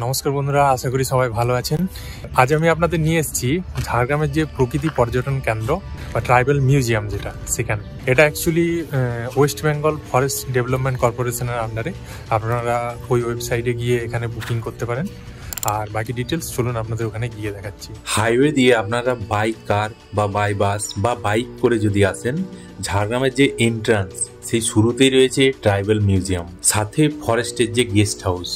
নমস্কার বন্ধুরা, আশা করি সবাই ভালো আছেন। আজ আমি আপনাদের নিয়ে এসেছি ঝাড়গ্রামের যে প্রকৃতি পর্যটন কেন্দ্র বা ট্রাইবাল মিউজিয়াম, যেটা সেখানে এটা actually West Bengal forest development কর্পোরেশনের আন্ডারে। আপনারা ওই ওয়েবসাইটে গিয়ে এখানে বুকিং করতে পারেন। আর বাকি ডিটেলস চলুন আপনাদের ওখানে গিয়ে দেখাচ্ছি। হাইওয়ে দিয়ে আপনারা বাই কার বা বাই বাস বা বাইক করে যদি আসেন, ঝাড়গ্রামের যে এন্ট্রান্স সেই শুরুতেই রয়েছে ট্রাইবাল মিউজিয়াম, সাথে ফরেস্টের যে গেস্ট হাউস।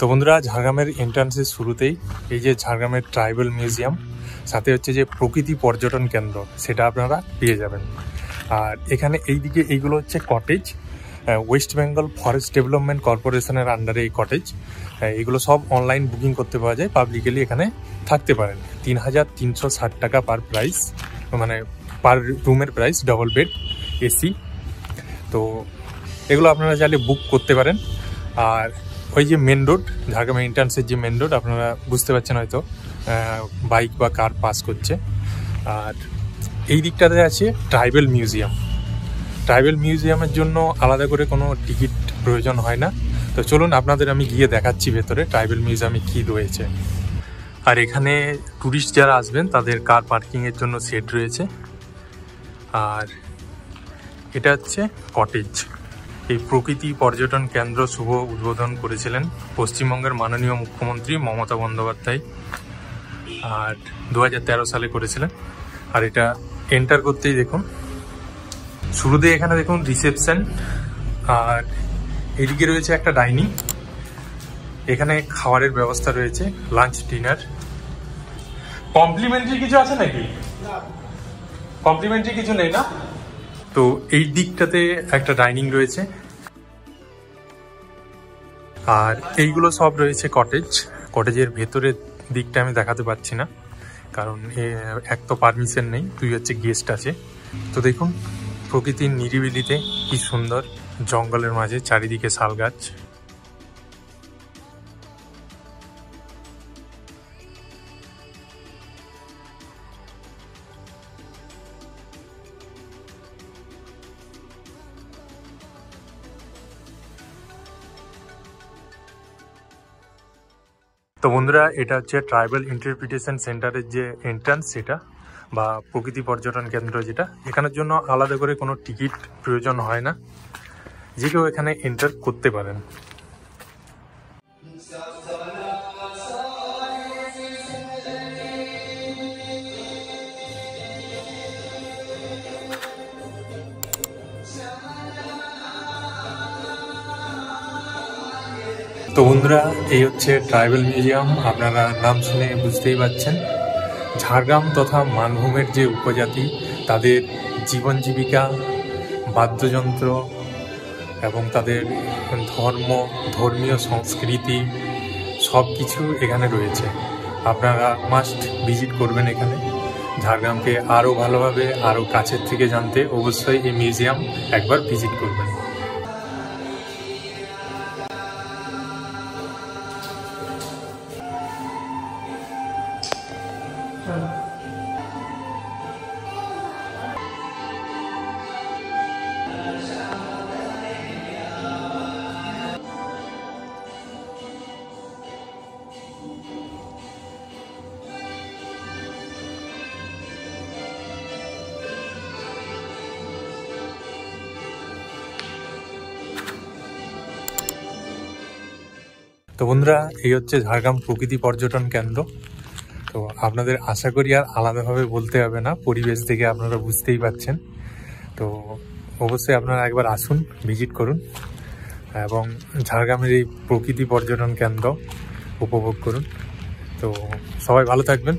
তো বন্ধুরা, ঝাড়গ্রামের এন্ট্রান্সের শুরুতেই এই যে ঝাড়গ্রামের ট্রাইবাল মিউজিয়াম, সাথে হচ্ছে যে প্রকৃতি পর্যটন কেন্দ্র, সেটা আপনারা পেয়ে যাবেন। আর এখানে এইদিকে এইগুলো হচ্ছে cottage, West Bengal forest development কর্পোরেশনের আন্ডারে এই কটেজ। এগুলো সব অনলাইন বুকিং করতে পাওয়া যায়, পাবলিকলি এখানে থাকতে পারেন। ৩,৩৬০ টাকা পার প্রাইস, মানে পার রুমের প্রাইস, ডবল বেড, এসি। তো এগুলো আপনারা চাইলে বুক করতে পারেন। আর ওই যে মেন রোড, ঝাড়গ্রাম এন্ট্রান্সের যে মেন রোড, আপনারা বুঝতে পারছেন হয়তো, বাইক বা কার পাস করছে। আর এই দিকটাতে আছে ট্রাইবাল মিউজিয়াম। ট্রাইবাল মিউজিয়ামের জন্য আলাদা করে কোনো টিকিট প্রয়োজন হয় না। তো চলুন আপনাদের আমি গিয়ে দেখাচ্ছি ভেতরে ট্রাইবাল মিউজিয়ামে কী রয়েছে। আর এখানে ট্যুরিস্ট যারা আসবেন তাদের কার পার্কিংয়ের জন্য সেট রয়েছে। আর এটা হচ্ছে কটেজ। এই প্রকৃতি পর্যটন কেন্দ্র শুভ উদ্বোধন করেছিলেন পশ্চিমবঙ্গের মাননীয় মুখ্যমন্ত্রী মমতা বন্দ্যোপাধ্যায়, আর 2013 সালে করেছিলেন। আর এটা এন্টার করতেই দেখুন, শুরুতে এখানে দেখুন রিসেপশন, আর এদিকে রয়েছে একটা ডাইনিং। এখানে খাবারের ব্যবস্থা রয়েছে, লাঞ্চ, ডিনার। কমপ্লিমেন্টারি কিছু আছে নাকি? কমপ্লিমেন্টারি কিছু নেই না? তো এই দিকটাতে একটা ডাইনিং রয়েছে। আর এইগুলো সব রয়েছে কটেজ। কটেজের ভেতরের দিকটা আমি দেখাতে পারছি না, কারণ এক তো পারমিশন নেই, দুই হচ্ছে গেস্ট আছে। তো দেখুন প্রকৃতির নিরিবিলিতে কি সুন্দর, জঙ্গলের মাঝে চারিদিকে শাল গাছ। তো বন্ধুরা, এটা হচ্ছে ট্রাইবাল ইন্টারপ্রিটেশন সেন্টারের যে এন্ট্রান্স, সেটা বা প্রকৃতি পর্যটন কেন্দ্র যেটা, এখানের জন্য আলাদা করে কোনো টিকিট প্রয়োজন হয় না, যে কেউ এখানে এন্টার করতে পারেন। তো বন্ধুরা, এই হচ্ছে ট্রাইবাল মিউজিয়াম। আপনারা নাম শুনে বুঝতেই পারছেন, ঝাড়গ্রাম তথা মানভূমের যে উপজাতি, তাদের জীবন জীবিকা, বাদ্যযন্ত্র এবং তাদের ধর্মীয় সংস্কৃতি সব কিছু এখানে রয়েছে। আপনারা মাস্ট ভিজিট করবেন এখানে। ঝাড়গ্রামকে আরও ভালোভাবে, আরও কাছের থেকে জানতে অবশ্যই এই মিউজিয়াম একবার ভিজিট করবেন। তো বন্ধুরা, এই হচ্ছে ঝাড়গ্রাম প্রকৃতি পর্যটন কেন্দ্র। তো আপনাদের আশা করি আর আলাদাভাবে বলতে হবে না, পরিবেশ থেকে আপনারা বুঝতেই পারছেন। তো অবশ্যই আপনারা একবার আসুন, ভিজিট করুন এবং ঝাড়গ্রামের এই প্রকৃতি পর্যটন কেন্দ্র উপভোগ করুন। তো সবাই ভালো থাকবেন।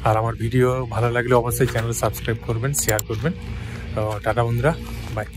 আর আমার ভিডিও ভালো লাগলে অবশ্যই চ্যানেল সাবস্ক্রাইব করবেন, শেয়ার করবেন। তো টাটা বন্ধুরা, বাই।